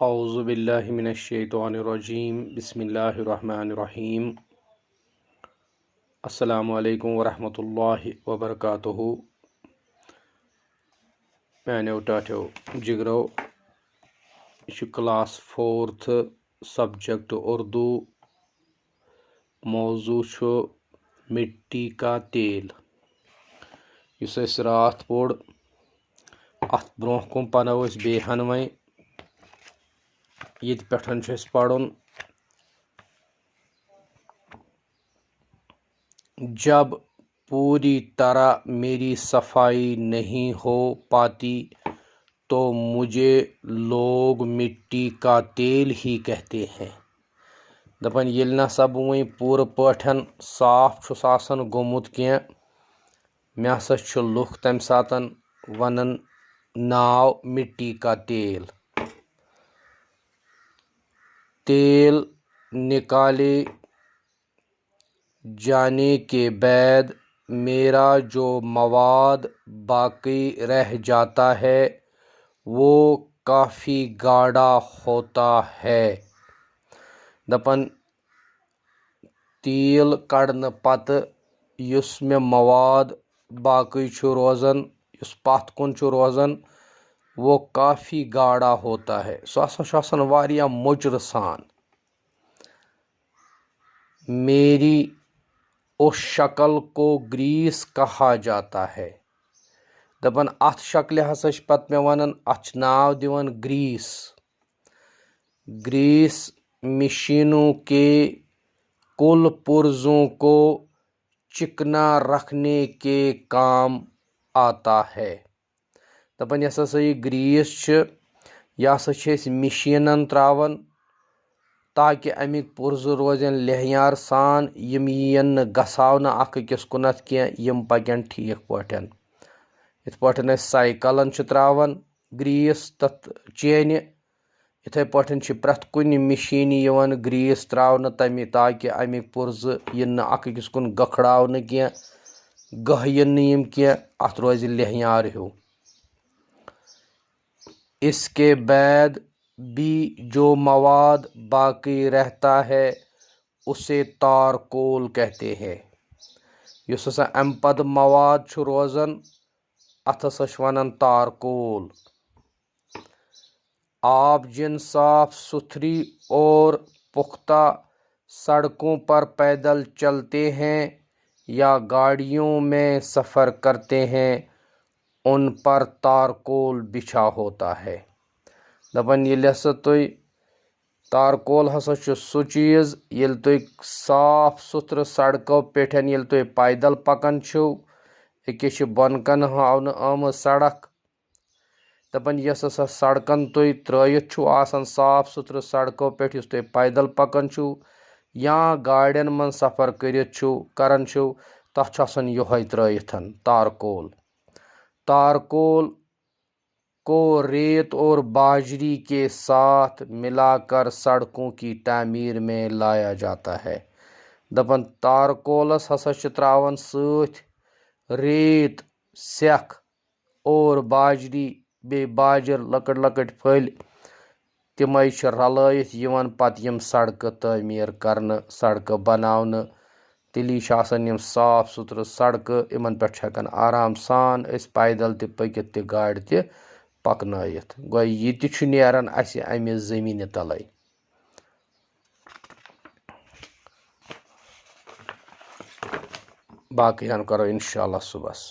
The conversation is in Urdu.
اعوذ باللہ من الشیطان الرجیم بسم اللہ الرحمن الرحیم السلام علیکم ورحمۃ اللہ وبرکاتہ میانیو ٹاٹھو جگرو یہ کلاس 4th سبجیکٹ اردو موضوع مٹی کا تیل اس رات پوڑ ات برہ کن پنو بیہن ویں یہ پٹھن پڑھن جب پوری طرح میری صفائی نہیں ہو پاتی تو مجھے لوگ مٹی کا تیل ہی کہتے ہیں دپن یل نسا بہ ویں پور پاٹھن صاف چھس آسان گومت کی مے ہسا چھ لُکھ تمہ ساتن ونان ناو مٹی کا تیل نکالے جانے کے بعد میرا جو مواد باقی رہ جاتا ہے وہ کافی گاڑھا ہوتا ہے دپن تیل کڑن پتہ یس مے مواد باقی چھ روزان یس پتھ کن چھ روزان وہ کافی گاڑھا ہوتا ہے سو ہسا چھ آسان واریاہ مُچر سان میری اس شکل کو گریس کہا جاتا ہے دپن ات شکلہ ہسا چھ پتہ مے ونان ات چھ ناو دیوان گریس مشینوں کے کل پرزوں کو چکنا رکھنے کے کام آتا ہے دپن یس ہسا یہ گریس چھ یہ ہسا چھ اس مشینن تراوان تاکہ امیک پرزٕ روزن لہیار سان یم یین گساونہ اکھ أکس کُنتھ کی یم پکن ٹھیک پٲٹھۍ یتھ پٲٹھۍ أسۍ سائیکلن چھ تراوان گریس تتھ چینہ یتھے پٲٹھۍ چھ پرٛٮ۪تھ کُنہِ مشینہِ یوان گریس تراونہ تمہِ تاکہ امیک پرزٕ ین نہٕ اکھ أکس کُن گکھراونہٕ کینٛہہ گٔہہ ین نہٕ یم کینٛہہ اتھ روزِ لہیار ہیوٗ اس کے بعد بھی جو مواد باقی رہتا ہے اسے تارکول کہتے ہیں یس ہسا ام پتہٕ مواد چھ روزان اتھ ہسا چھ ونان تارکول آپ جن صاف ستھری اور پختہ سڑکوں پر پیدل چلتے ہیں یا گاڑیوں میں سفر کرتے ہیں ان پر تارکول بچھا ہوتا ہے دپن ییٚلہِ ہسا تُہۍ تارکول ہسا چھُ سُہ چیٖز ییٚلہِ تُہۍ صاف ستھرٕ سڑکو پٮ۪ٹھ ییٚلہِ تُہۍ پیدل پکان چھِو أکِس چھِ بۄنہٕ کن ہاونہٕ آمٕژ سڑک دپن یۄس ہسا سڑکن تُہۍ ترٲیِتھ چھُو آسان صاف ستھرٕ سڑکو پٮ۪ٹھ یُس تُہۍ پیدل پکان چھُو یا گاڑین منٛز سفر کٔرِتھ چھُو کران چھُو تتھ چھُ آسان یہوے ترٲیِتھ تارکول کو ریت اور باجری کے ساتھ ملا کر سڑکوں کی تعمیر میں لایا جاتا ہے دپن تارکولس ہسا چھ تراوان سۭتۍ ریت سیکھ اور باجری بے باجر لکٹ لکٹ پھلۍ تمے چھ رلٲیِتھ یوان پتہٕ یم سڑکہٕ تعمیر کرنہٕ سڑکہٕ بناونہٕ تیلی چھ آسان یم صاف ستھرٕ سڑکہٕ یمن پٮ۪ٹھ چھ ہٮ۪کان آرام سان أسۍ پیدل تہِ پٔکِتھ تہِ گاڑِ تہِ پکنٲیِتھ گوٚو یہِ تہِ چھُ نیران اسہِ امہِ زٔمیٖنہِ تلے باقٕے ہن کرو انشاءاللہ صبحس